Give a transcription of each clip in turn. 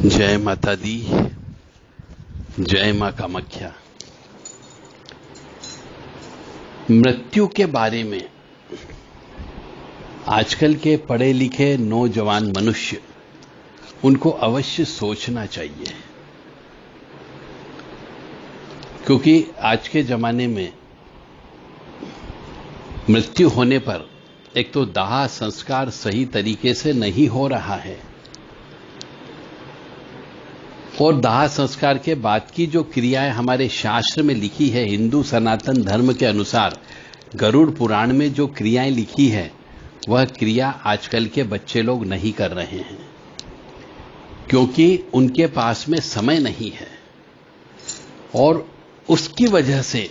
जय माता दी, जय मां कामाख्या। मृत्यु के बारे में आजकल के पढ़े लिखे नौजवान मनुष्य उनको अवश्य सोचना चाहिए, क्योंकि आज के जमाने में मृत्यु होने पर एक तो दाह संस्कार सही तरीके से नहीं हो रहा है, और दाह संस्कार के बाद की जो क्रियाएं हमारे शास्त्र में लिखी है, हिंदू सनातन धर्म के अनुसार गरुड़ पुराण में जो क्रियाएं लिखी है, वह क्रिया आजकल के बच्चे लोग नहीं कर रहे हैं, क्योंकि उनके पास में समय नहीं है। और उसकी वजह से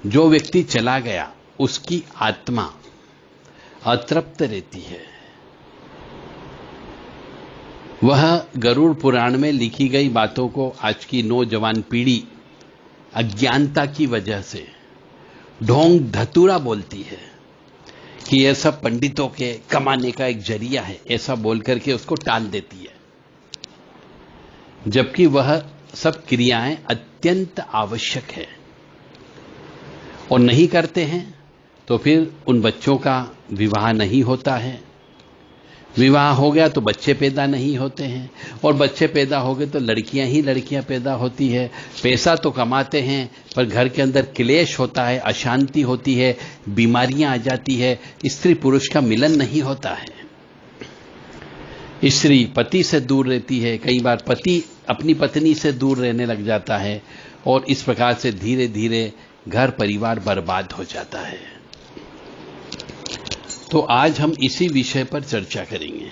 जो व्यक्ति चला गया उसकी आत्मा अतृप्त रहती है। वह गरुड़ पुराण में लिखी गई बातों को आज की नौजवान पीढ़ी अज्ञानता की वजह से ढोंग धतूरा बोलती है कि यह सब पंडितों के कमाने का एक जरिया है, ऐसा बोल करके उसको टाल देती है, जबकि वह सब क्रियाएं अत्यंत आवश्यक है। और नहीं करते हैं तो फिर उन बच्चों का विवाह नहीं होता है, विवाह हो गया तो बच्चे पैदा नहीं होते हैं, और बच्चे पैदा हो गए तो लड़कियां ही लड़कियां पैदा होती है। पैसा तो कमाते हैं पर घर के अंदर क्लेश होता है, अशांति होती है, बीमारियां आ जाती है, स्त्री पुरुष का मिलन नहीं होता है, स्त्री पति से दूर रहती है, कई बार पति अपनी पत्नी से दूर रहने लग जाता है, और इस प्रकार से धीरे धीरे घर परिवार बर्बाद हो जाता है। तो आज हम इसी विषय पर चर्चा करेंगे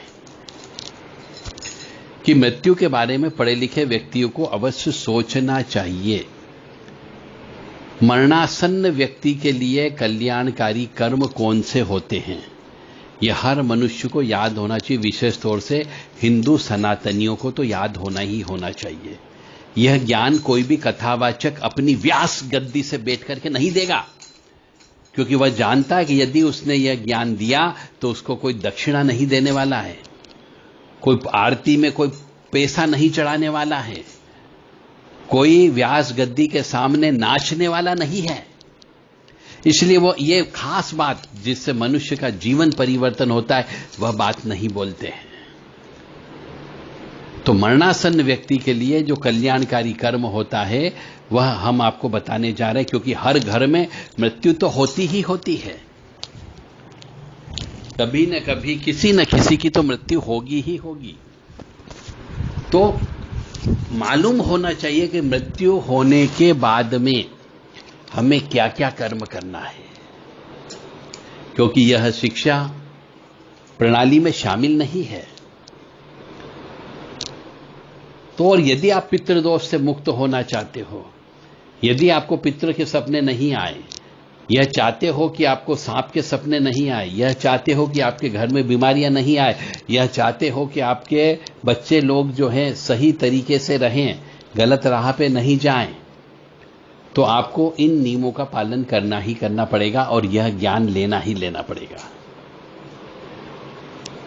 कि मृत्यु के बारे में पढ़े लिखे व्यक्तियों को अवश्य सोचना चाहिए। मरणासन्न व्यक्ति के लिए कल्याणकारी कर्म कौन से होते हैं, यह हर मनुष्य को याद होना चाहिए। विशेष तौर से हिंदू सनातनियों को तो याद होना ही होना चाहिए। यह ज्ञान कोई भी कथावाचक अपनी व्यास गद्दी से बैठ करके नहीं देगा, क्योंकि वह जानता है कि यदि उसने यह ज्ञान दिया तो उसको कोई दक्षिणा नहीं देने वाला है, कोई आरती में कोई पैसा नहीं चढ़ाने वाला है, कोई व्यास गद्दी के सामने नाचने वाला नहीं है। इसलिए वो ये खास बात जिससे मनुष्य का जीवन परिवर्तन होता है, वह बात नहीं बोलते हैं। तो मरणासन्न व्यक्ति के लिए जो कल्याणकारी कर्म होता है वह हम आपको बताने जा रहे हैं, क्योंकि हर घर में मृत्यु तो होती ही होती है, कभी न कभी किसी न किसी की तो मृत्यु होगी ही होगी। तो मालूम होना चाहिए कि मृत्यु होने के बाद में हमें क्या क्या कर्म करना है, क्योंकि यह शिक्षा प्रणाली में शामिल नहीं है। तो और यदि आप पितृदोष से मुक्त होना चाहते हो, यदि आपको पितृ के सपने नहीं आए, यह चाहते हो कि आपको सांप के सपने नहीं आए, यह चाहते हो कि आपके घर में बीमारियां नहीं आए, यह चाहते हो कि आपके बच्चे लोग जो हैं सही तरीके से रहें, गलत राह पे नहीं जाएं, तो आपको इन नियमों का पालन करना ही करना पड़ेगा, और यह ज्ञान लेना ही लेना पड़ेगा।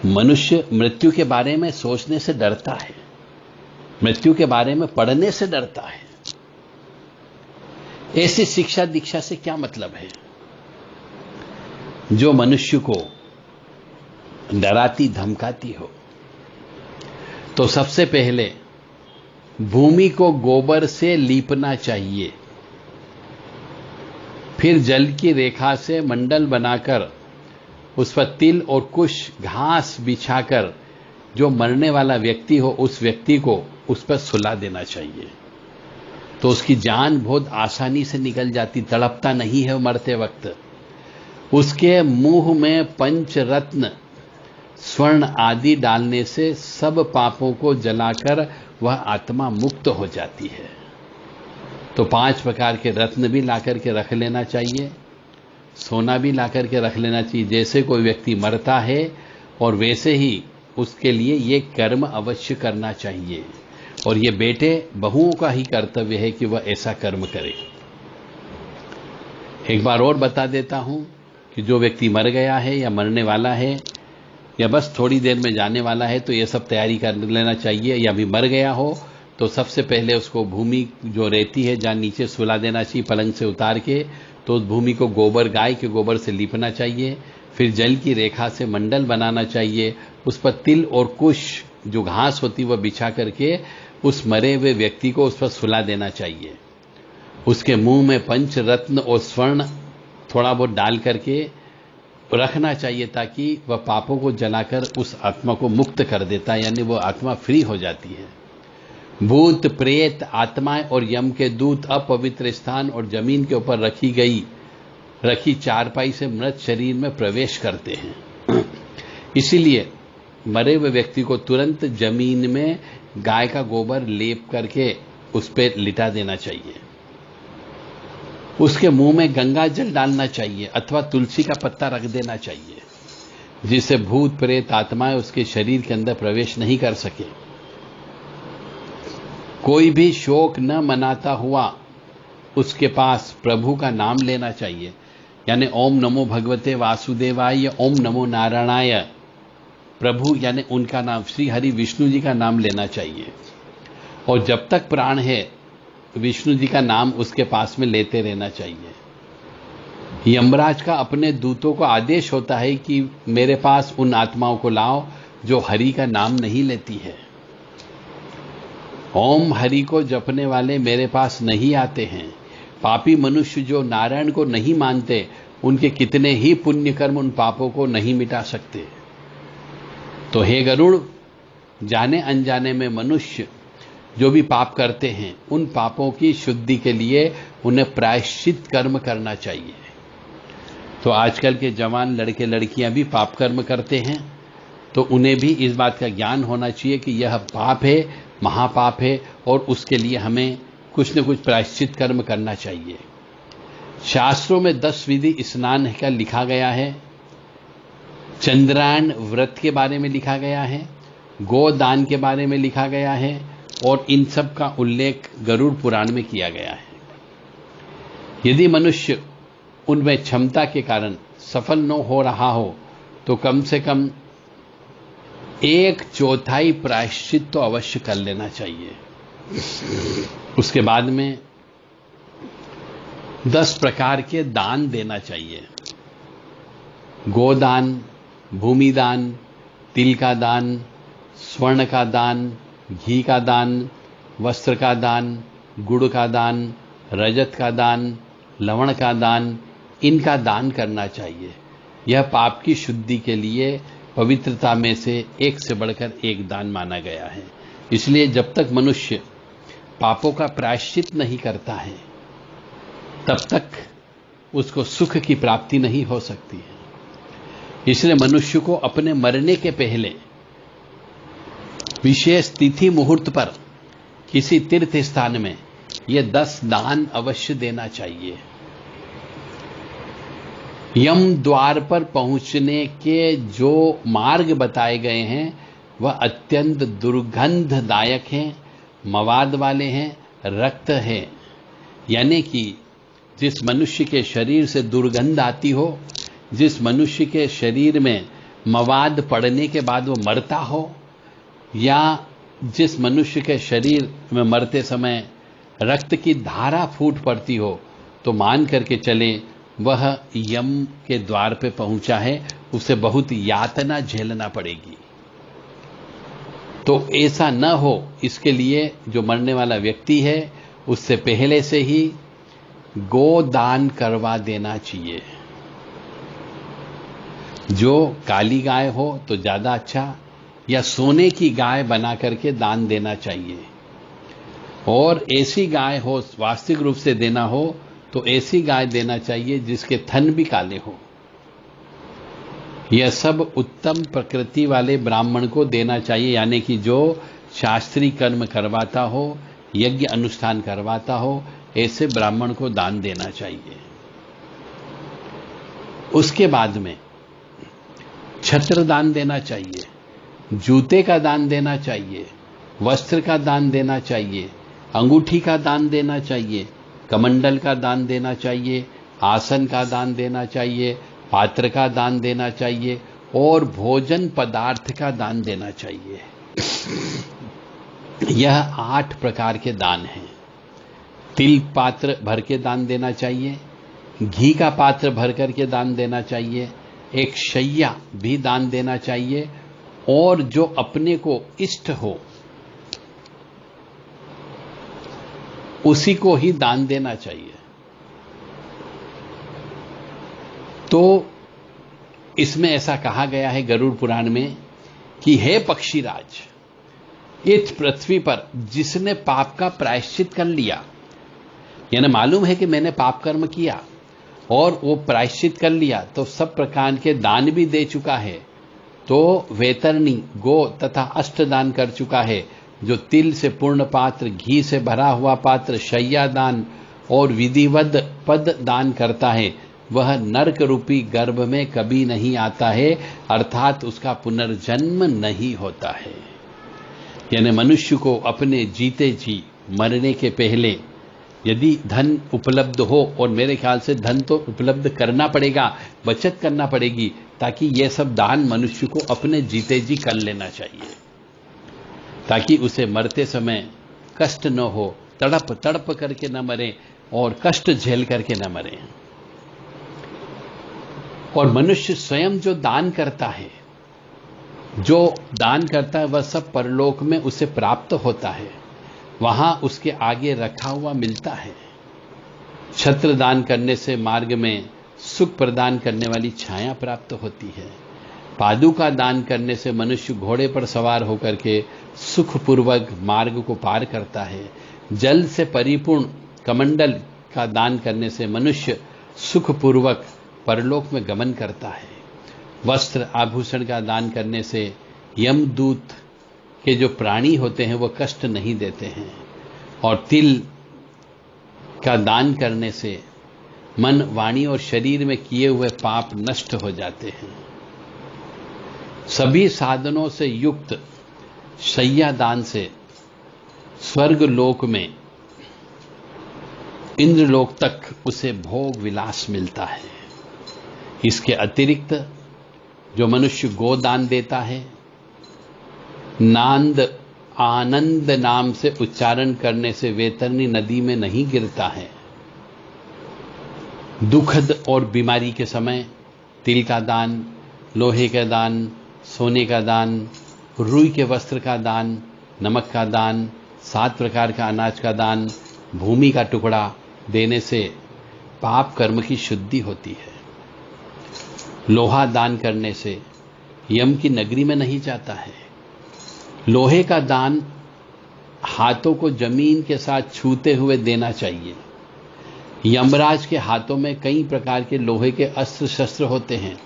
मनुष्य मृत्यु के बारे में सोचने से डरता है, मृत्यु के बारे में पढ़ने से डरता है। ऐसी शिक्षा दीक्षा से क्या मतलब है जो मनुष्य को डराती धमकाती हो। तो सबसे पहले भूमि को गोबर से लीपना चाहिए, फिर जल की रेखा से मंडल बनाकर उस पर तिल और कुछ घास बिछाकर जो मरने वाला व्यक्ति हो उस व्यक्ति को उस पर सुला देना चाहिए, तो उसकी जान बहुत आसानी से निकल जाती, तड़पता नहीं है मरते वक्त। उसके मुंह में पंचरत्न स्वर्ण आदि डालने से सब पापों को जलाकर वह आत्मा मुक्त हो जाती है। तो 5 प्रकार के रत्न भी लाकर के रख लेना चाहिए, सोना भी लाकर के रख लेना चाहिए। जैसे कोई व्यक्ति मरता है और वैसे ही उसके लिए ये कर्म अवश्य करना चाहिए, और ये बेटे बहुओं का ही कर्तव्य है कि वह ऐसा कर्म करे। एक बार और बता देता हूं कि जो व्यक्ति मर गया है या मरने वाला है, या बस थोड़ी देर में जाने वाला है तो ये सब तैयारी कर लेना चाहिए, या अभी मर गया हो तो सबसे पहले उसको भूमि जो रहती है जहाँ नीचे सुला देना चाहिए पलंग से उतार के, तो उस भूमि को गोबर, गाय के गोबर से लीपना चाहिए। फिर जल की रेखा से मंडल बनाना चाहिए, उस पर तिल और कुश जो घास होती वह बिछा करके उस मरे हुए व्यक्ति को उस पर सुला देना चाहिए। उसके मुंह में पंच रत्न और स्वर्ण थोड़ा बहुत डाल करके रखना चाहिए ताकि वह पापों को जलाकर उस आत्मा को मुक्त कर देता है, यानी वो आत्मा फ्री हो जाती है। भूत, प्रेत, आत्माएं और यम के दूत अपवित्र स्थान और जमीन के ऊपर रखी चारपाई से मृत शरीर में प्रवेश करते हैं। इसीलिए मरे हुए व्यक्ति को तुरंत जमीन में गाय का गोबर लेप करके उस पर लिटा देना चाहिए। उसके मुंह में गंगा जल डालना चाहिए अथवा तुलसी का पत्ता रख देना चाहिए, जिससे भूत, प्रेत, आत्माएं उसके शरीर के अंदर प्रवेश नहीं कर सके। कोई भी शोक न मनाता हुआ उसके पास प्रभु का नाम लेना चाहिए, यानी ओम नमो भगवते वासुदेवाय, ओम नमो नारायणाय। प्रभु यानी उनका नाम, श्री हरि विष्णु जी का नाम लेना चाहिए, और जब तक प्राण है विष्णु जी का नाम उसके पास में लेते रहना चाहिए। यमराज का अपने दूतों को आदेश होता है कि मेरे पास उन आत्माओं को लाओ जो हरि का नाम नहीं लेती है। ओम हरि को जपने वाले मेरे पास नहीं आते हैं। पापी मनुष्य जो नारायण को नहीं मानते, उनके कितने ही पुण्य कर्म उन पापों को नहीं मिटा सकते। तो हे गरुड़, जाने अनजाने में मनुष्य जो भी पाप करते हैं, उन पापों की शुद्धि के लिए उन्हें प्रायश्चित कर्म करना चाहिए। तो आजकल के जवान लड़के लड़कियां भी पाप कर्म करते हैं, तो उन्हें भी इस बात का ज्ञान होना चाहिए कि यह पाप है, महापाप है, और उसके लिए हमें कुछ न कुछ प्रायश्चित कर्म करना चाहिए। शास्त्रों में 10 विधि स्नान का लिखा गया है, चंद्रायण व्रत के बारे में लिखा गया है, गोदान के बारे में लिखा गया है, और इन सब का उल्लेख गरुड़ पुराण में किया गया है। यदि मनुष्य उनमें क्षमता के कारण सफल न हो रहा हो तो कम से कम 1/4 प्रायश्चित तो अवश्य कर लेना चाहिए। उसके बाद में 10 प्रकार के दान देना चाहिए। गोदान, भूमिदान, तिल का दान, स्वर्ण का दान, घी का दान, वस्त्र का दान, गुड़ का दान, रजत का दान, लवण का दान, इनका दान करना चाहिए। यह पाप की शुद्धि के लिए पवित्रता में से एक से बढ़कर एक दान माना गया है। इसलिए जब तक मनुष्य पापों का प्रायश्चित नहीं करता है, तब तक उसको सुख की प्राप्ति नहीं हो सकती है। इसलिए मनुष्य को अपने मरने के पहले विशेष तिथि मुहूर्त पर किसी तीर्थ स्थान में यह 10 दान अवश्य देना चाहिए। यम द्वार पर पहुंचने के जो मार्ग बताए गए हैं वह अत्यंत दुर्गंधदायक हैं, मवाद वाले हैं, रक्त है। यानी कि जिस मनुष्य के शरीर से दुर्गंध आती हो, जिस मनुष्य के शरीर में मवाद पड़ने के बाद वो मरता हो, या जिस मनुष्य के शरीर में मरते समय रक्त की धारा फूट पड़ती हो, तो मान करके चले वह यम के द्वार पे पहुंचा है, उसे बहुत यातना झेलना पड़ेगी। तो ऐसा न हो, इसके लिए जो मरने वाला व्यक्ति है उससे पहले से ही गोदान करवा देना चाहिए। जो काली गाय हो तो ज्यादा अच्छा, या सोने की गाय बना करके दान देना चाहिए। और ऐसी गाय हो, वास्तविक रूप से देना हो तो ऐसी गाय देना चाहिए जिसके थन भी काले हो। यह सब उत्तम प्रकृति वाले ब्राह्मण को देना चाहिए, यानी कि जो शास्त्रीय कर्म करवाता हो, यज्ञ अनुष्ठान करवाता हो, ऐसे ब्राह्मण को दान देना चाहिए। उसके बाद में छत्र दान देना चाहिए, जूते का दान देना चाहिए, वस्त्र का दान देना चाहिए, अंगूठी का दान देना चाहिए, कमंडल का दान देना चाहिए, आसन का दान देना चाहिए, पात्र का दान देना चाहिए, और भोजन पदार्थ का दान देना चाहिए। यह 8 प्रकार के दान हैं। तिल पात्र भर के दान देना चाहिए, घी का पात्र भर करके दान देना चाहिए, एक शैया भी दान देना चाहिए, और जो अपने को इष्ट हो उसी को ही दान देना चाहिए। तो इसमें ऐसा कहा गया है गरुड़ पुराण में कि हे पक्षीराज, इस पृथ्वी पर जिसने पाप का प्रायश्चित कर लिया, यानी मालूम है कि मैंने पाप कर्म किया और वो प्रायश्चित कर लिया, तो सब प्रकार के दान भी दे चुका है, तो वैतरणी, गो तथा अष्टदान कर चुका है, जो तिल से पूर्ण पात्र, घी से भरा हुआ पात्र, शैया दान और विधिवत पद दान करता है, वह नरक रूपी गर्भ में कभी नहीं आता है, अर्थात उसका पुनर्जन्म नहीं होता है। यानी मनुष्य को अपने जीते जी मरने के पहले यदि धन उपलब्ध हो, और मेरे ख्याल से धन तो उपलब्ध करना पड़ेगा, बचत करना पड़ेगी, ताकि यह सब दान मनुष्य को अपने जीते जी कर लेना चाहिए, ताकि उसे मरते समय कष्ट न हो, तड़प तड़प करके न मरे और कष्ट झेल करके न मरे। और मनुष्य स्वयं जो दान करता है, वह सब परलोक में उसे प्राप्त होता है, वहां उसके आगे रखा हुआ मिलता है। छत्र दान करने से मार्ग में सुख प्रदान करने वाली छाया प्राप्त होती है। पादुका दान करने से मनुष्य घोड़े पर सवार होकर के सुखपूर्वक मार्ग को पार करता है। जल से परिपूर्ण कमंडल का दान करने से मनुष्य सुखपूर्वक परलोक में गमन करता है। वस्त्र आभूषण का दान करने से यमदूत के जो प्राणी होते हैं वो कष्ट नहीं देते हैं। और तिल का दान करने से मन, वाणी और शरीर में किए हुए पाप नष्ट हो जाते हैं। सभी साधनों से युक्त शैया दान से स्वर्ग लोक में इंद्रलोक तक उसे भोग विलास मिलता है। इसके अतिरिक्त जो मनुष्य गोदान देता है, नांद आनंद नाम से उच्चारण करने से वैतरणी नदी में नहीं गिरता है। दुखद और बीमारी के समय तिल का दान, लोहे का दान, सोने का दान, रुई के वस्त्र का दान, नमक का दान, 7 प्रकार का अनाज का दान, भूमि का टुकड़ा देने से पाप कर्म की शुद्धि होती है। लोहा दान करने से यम की नगरी में नहीं जाता है। लोहे का दान हाथों को जमीन के साथ छूते हुए देना चाहिए। यमराज के हाथों में कई प्रकार के लोहे के अस्त्र शस्त्र होते हैं।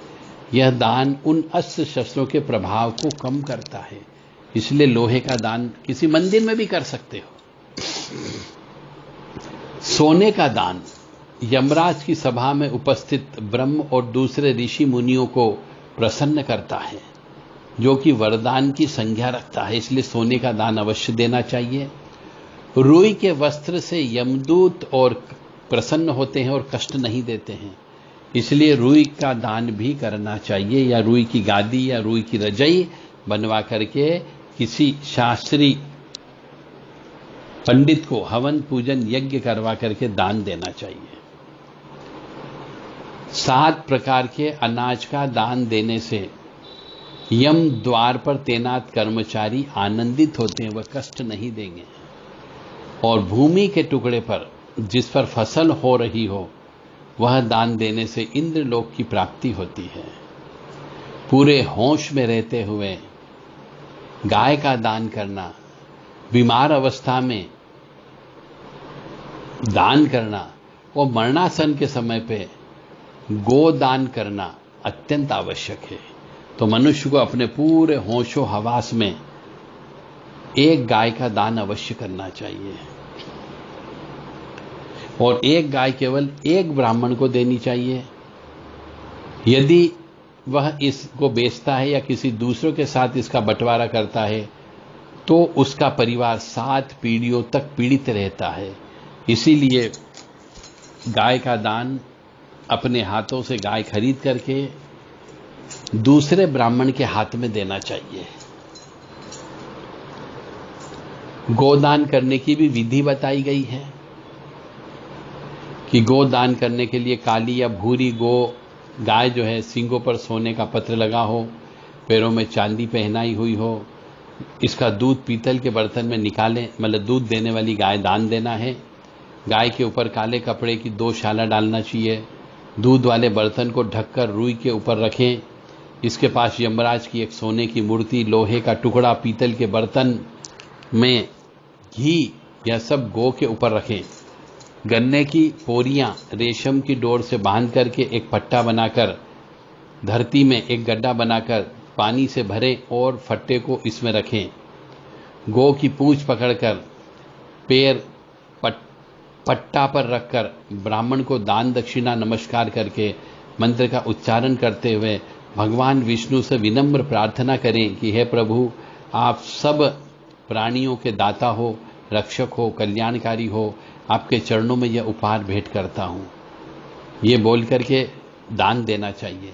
यह दान उन अस्त्र शस्त्रों के प्रभाव को कम करता है, इसलिए लोहे का दान किसी मंदिर में भी कर सकते हो। सोने का दान यमराज की सभा में उपस्थित ब्रह्म और दूसरे ऋषि मुनियों को प्रसन्न करता है, जो कि वरदान की संज्ञा रखता है, इसलिए सोने का दान अवश्य देना चाहिए। रुई के वस्त्र से यमदूत और प्रसन्न होते हैं और कष्ट नहीं देते हैं, इसलिए रुई का दान भी करना चाहिए, या रुई की गादी या रुई की रजाई बनवा करके किसी शास्त्री पंडित को हवन पूजन यज्ञ करवा करके दान देना चाहिए। 7 प्रकार के अनाज का दान देने से यम द्वार पर तैनात कर्मचारी आनंदित होते हैं, वह कष्ट नहीं देंगे। और भूमि के टुकड़े पर जिस पर फसल हो रही हो वह दान देने से इंद्रलोक की प्राप्ति होती है। पूरे होश में रहते हुए गाय का दान करना, बीमार अवस्था में दान करना और मरणासन के समय पे गोदान करना अत्यंत आवश्यक है। तो मनुष्य को अपने पूरे होशो हवास में एक गाय का दान अवश्य करना चाहिए, और एक गाय केवल एक ब्राह्मण को देनी चाहिए। यदि वह इसको बेचता है या किसी दूसरों के साथ इसका बंटवारा करता है तो उसका परिवार 7 पीढ़ियों तक पीड़ित रहता है। इसीलिए गाय का दान अपने हाथों से गाय खरीद करके दूसरे ब्राह्मण के हाथ में देना चाहिए। गोदान करने की भी विधि बताई गई है कि गोदान करने के लिए काली या भूरी गाय जो है सींगों पर सोने का पत्र लगा हो, पैरों में चांदी पहनाई हुई हो, इसका दूध पीतल के बर्तन में निकालें, मतलब दूध देने वाली गाय दान देना है। गाय के ऊपर काले कपड़े की 2 शाला डालना चाहिए। दूध वाले बर्तन को ढककर रुई के ऊपर रखें। इसके पास यमराज की एक सोने की मूर्ति, लोहे का टुकड़ा, पीतल के बर्तन में घी या सब गो के ऊपर रखें। गन्ने की पोरियां रेशम की डोर से बांध करके एक पट्टा बनाकर धरती में एक गड्ढा बनाकर पानी से भरें और फट्टे को इसमें रखें। गो की पूंछ पकड़कर पैर पट्टा पर रखकर ब्राह्मण को दान दक्षिणा नमस्कार करके मंत्र का उच्चारण करते हुए भगवान विष्णु से विनम्र प्रार्थना करें कि हे प्रभु, आप सब प्राणियों के दाता हो, रक्षक हो, कल्याणकारी हो, आपके चरणों में यह उपहार भेंट करता हूं। ये बोल करके दान देना चाहिए।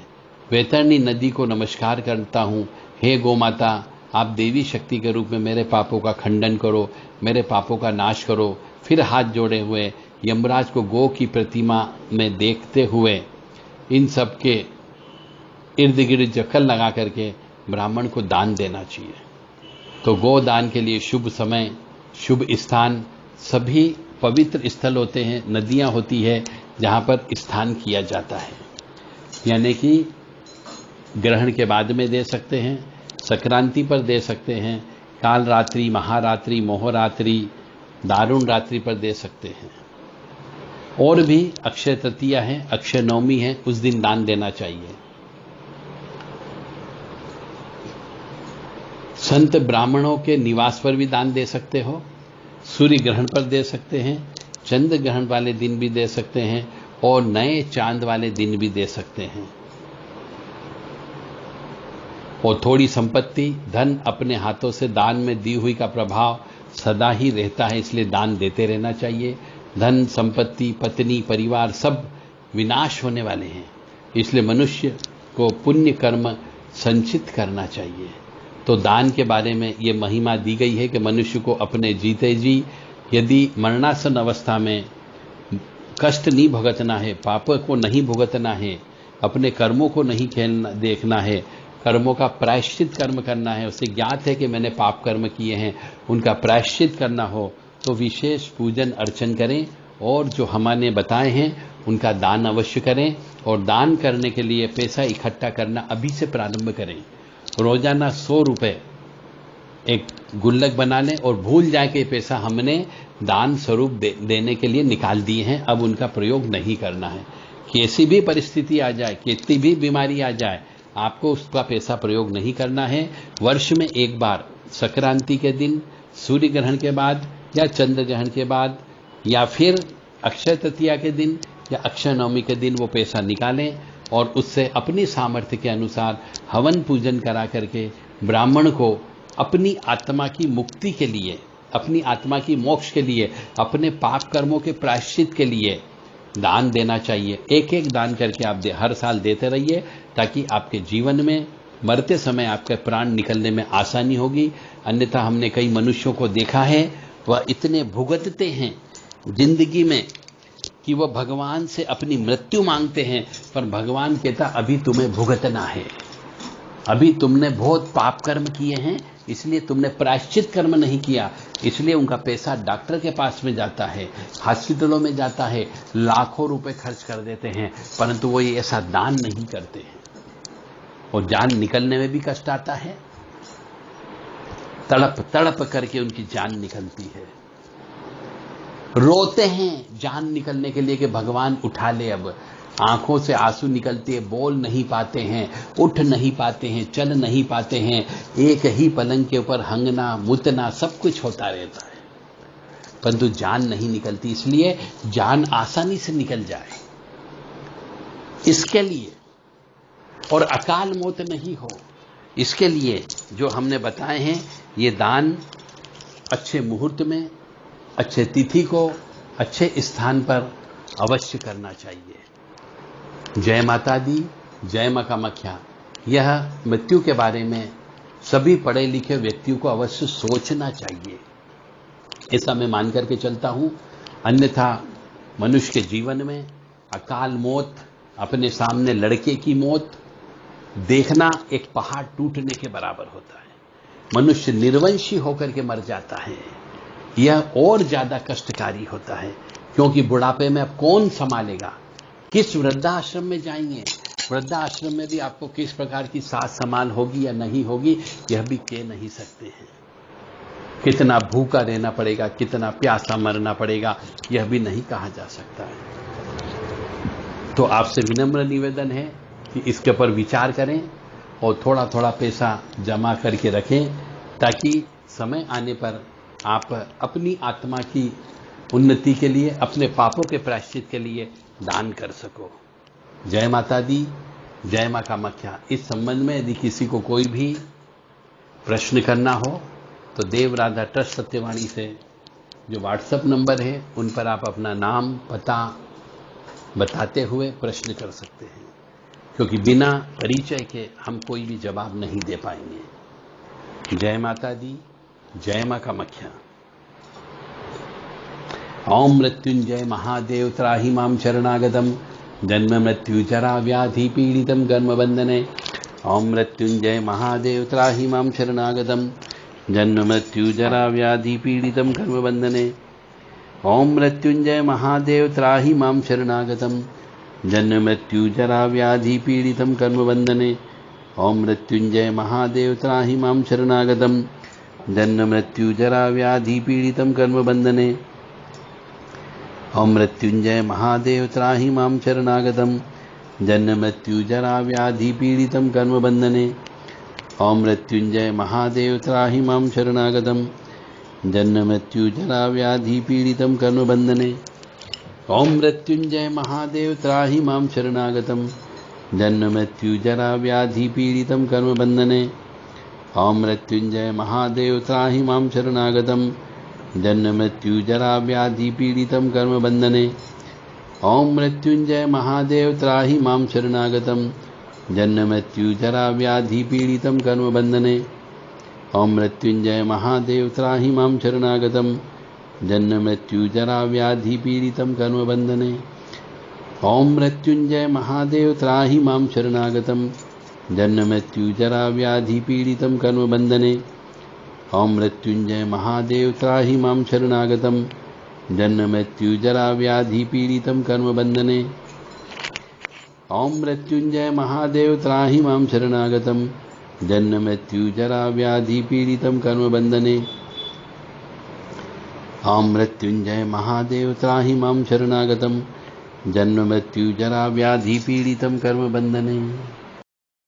वैतरणी नदी को नमस्कार करता हूं, हे गोमाता, आप देवी शक्ति के रूप में मेरे पापों का खंडन करो, मेरे पापों का नाश करो। फिर हाथ जोड़े हुए यमराज को गो की प्रतिमा में देखते हुए इन सब के इर्द गिर्द जखल लगा करके ब्राह्मण को दान देना चाहिए। तो गो दान के लिए शुभ समय, शुभ स्थान, सभी पवित्र स्थल होते हैं, नदियां होती है जहां पर स्नान किया जाता है। यानी कि ग्रहण के बाद में दे सकते हैं, संक्रांति पर दे सकते हैं, काल रात्रि, महारात्रि, मोहरात्रि, दारुण रात्रि पर दे सकते हैं। और भी अक्षय तृतीया है, अक्षय नवमी है, उस दिन दान देना चाहिए। संत ब्राह्मणों के निवास पर भी दान दे सकते हो, सूर्य ग्रहण पर दे सकते हैं, चंद्र ग्रहण वाले दिन भी दे सकते हैं और नए चांद वाले दिन भी दे सकते हैं। और थोड़ी संपत्ति, धन अपने हाथों से दान में दी हुई का प्रभाव सदा ही रहता है, इसलिए दान देते रहना चाहिए। धन, संपत्ति, पत्नी, परिवार सब विनाश होने वाले हैं, इसलिए मनुष्य को पुण्य कर्म संचित करना चाहिए। तो दान के बारे में ये महिमा दी गई है कि मनुष्य को अपने जीते जी यदि मरणासन अवस्था में कष्ट नहीं भुगतना है, पापों को नहीं भुगतना है, अपने कर्मों को नहीं देखना है, कर्मों का प्रायश्चित कर्म करना है, उसे ज्ञात है कि मैंने पाप कर्म किए हैं, उनका प्रायश्चित करना हो तो विशेष पूजन अर्चन करें और जो हमने बताए हैं उनका दान अवश्य करें। और दान करने के लिए पैसा इकट्ठा करना अभी से प्रारंभ करें। रोजाना 100 रुपए एक गुल्लक बना लें और भूल जाए कि पैसा हमने दान स्वरूप देने के लिए निकाल दिए हैं, अब उनका प्रयोग नहीं करना है। कैसी भी परिस्थिति आ जाए, कितनी भी बीमारी आ जाए, आपको उसका पैसा प्रयोग नहीं करना है। वर्ष में एक बार संक्रांति के दिन, सूर्य ग्रहण के बाद या चंद्र ग्रहण के बाद या फिर अक्षय तृतीया के दिन या अक्षय नवमी के दिन वो पैसा निकालें और उससे अपनी सामर्थ्य के अनुसार हवन पूजन करा करके ब्राह्मण को अपनी आत्मा की मुक्ति के लिए, अपनी आत्मा की मोक्ष के लिए, अपने पाप कर्मों के प्रायश्चित के लिए दान देना चाहिए। एक एक दान करके आप हर साल देते रहिए ताकि आपके जीवन में मरते समय आपके प्राण निकलने में आसानी होगी। अन्यथा हमने कई मनुष्यों को देखा है, वह इतने भुगतते हैं जिंदगी में कि वह भगवान से अपनी मृत्यु मांगते हैं, पर भगवान कहता अभी तुम्हें भुगतना है, अभी तुमने बहुत पाप कर्म किए हैं, इसलिए तुमने प्रायश्चित कर्म नहीं किया। इसलिए उनका पैसा डॉक्टर के पास में जाता है, हॉस्पिटलों में जाता है, लाखों रुपए खर्च कर देते हैं, परंतु वो ये ऐसा दान नहीं करते हैं और जान निकलने में भी कष्ट आता है। तड़प तड़प करके उनकी जान निकलती है, रोते हैं जान निकलने के लिए कि भगवान उठा ले। अब आंखों से आंसू निकलते हैं, बोल नहीं पाते हैं, उठ नहीं पाते हैं, चल नहीं पाते हैं, एक ही पलंग के ऊपर हंगना मुतना सब कुछ होता रहता है, परंतु जान नहीं निकलती। इसलिए जान आसानी से निकल जाए इसके लिए, और अकाल मौत नहीं हो इसके लिए जो हमने बताए हैं, ये दान अच्छे मुहूर्त में, अच्छे तिथि को, अच्छे स्थान पर अवश्य करना चाहिए। जय माता दी, जय मां कामाख्या, यह मृत्यु के बारे में सभी पढ़े लिखे व्यक्तियों को अवश्य सोचना चाहिए, ऐसा मैं मान करके चलता हूं। अन्यथा मनुष्य के जीवन में अकाल मौत, अपने सामने लड़के की मौत देखना एक पहाड़ टूटने के बराबर होता है। मनुष्य निर्वंशी होकर के मर जाता है, यह और ज्यादा कष्टकारी होता है, क्योंकि बुढ़ापे में अब कौन संभालेगा? किस वृद्धाश्रम में जाएंगे? वृद्धाश्रम में भी आपको किस प्रकार की साथ संभाल होगी या नहीं होगी, यह भी कह नहीं सकते हैं। कितना भूखा रहना पड़ेगा, कितना प्यासा मरना पड़ेगा, यह भी नहीं कहा जा सकता है। तो आपसे विनम्र निवेदन है कि इसके ऊपर विचार करें और थोड़ा थोड़ा पैसा जमा करके रखें, ताकि समय आने पर आप अपनी आत्मा की उन्नति के लिए, अपने पापों के प्रायश्चित के लिए दान कर सको। जय माता दी, जय मां कामाख्या। इस संबंध में यदि किसी को कोई भी प्रश्न करना हो तो देव राधा ट्रस्ट सत्यवाणी से जो व्हाट्सएप नंबर है उन पर आप अपना नाम पता बताते हुए प्रश्न कर सकते हैं, क्योंकि बिना परिचय के हम कोई भी जवाब नहीं दे पाएंगे। जय माता दी, जय मां कामाख्या। ओम मृत्युंजय महादेव त्राहि मां शरणागतम जन्म मृत्यु जरा व्याधि पीड़ितम कर्म बंधने। ओम मृत्युंजय महादेव त्राहि मां शरणागतम जन्म मृत्यु जरा व्याधि पीड़ितम कर्म बंधने। ओम मृत्युंजय महादेव त्राहि मां शरणागतम जन्म मृत्यु जरा व्याधि पीड़ितम कर्म बंधने। ओम मृत्युंजय महादेव त्राहि मां शरणागतम जन्म मृत्यु जरा व्याधि पीड़ितम कर्म बंधने। ओम मृत्युंजय महादेव त्राहि मां शरणागतम जन्म मृत्यु जरा व्याधि पीड़ितम कर्म बंधने। ओम मृत्युंजय महादेव त्राहि मां शरणागतम जन्म मृत्यु जरा व्याधि पीड़ितम कर्म बंधने। ओम मृत्युंजय महादेव त्राहि मां शरणागतम जन्म मृत्यु जरा व्याधि पीड़ितम कर्म बंधने। ओम मृत्युंजय महादेव त्राहि मां शरणागतम जन्म मृत्यु जरा व्याधि पीड़ितम कर्म बंधने। ओम मृत्युंजय महादेव त्राहि मां शरणागतम जन्म मृत्यु जरा व्याधि पीड़ितम कर्म बंधने। ओम मृत्युंजय महादेव त्राहि मां शरणागतम जन्म मृत्यु जरा व्याधि पीड़ितम कर्म बंधने। ओम मृत्युंजय महादेव त्राहि मां शरणागतम जन्म मृत्यु जरा व्याधि पीड़ितम कर्म बंधने। ओम मृत्युंजय महादेव त्राहि मां शरणागतम जन्म मृत्यु जरा व्याधि पीड़ितम कर्म बंधने। ओम मृत्युंजय महादेव त्राहि मां शरणागतम जन्म मृत्यु जरा व्याधि पीड़ितम कर्म बंधने। ओम मृत्युंजय महादेव त्राहि मां शरणागतम जन्म मृत्यु जरा व्याधि पीड़ितम कर्म बंधने।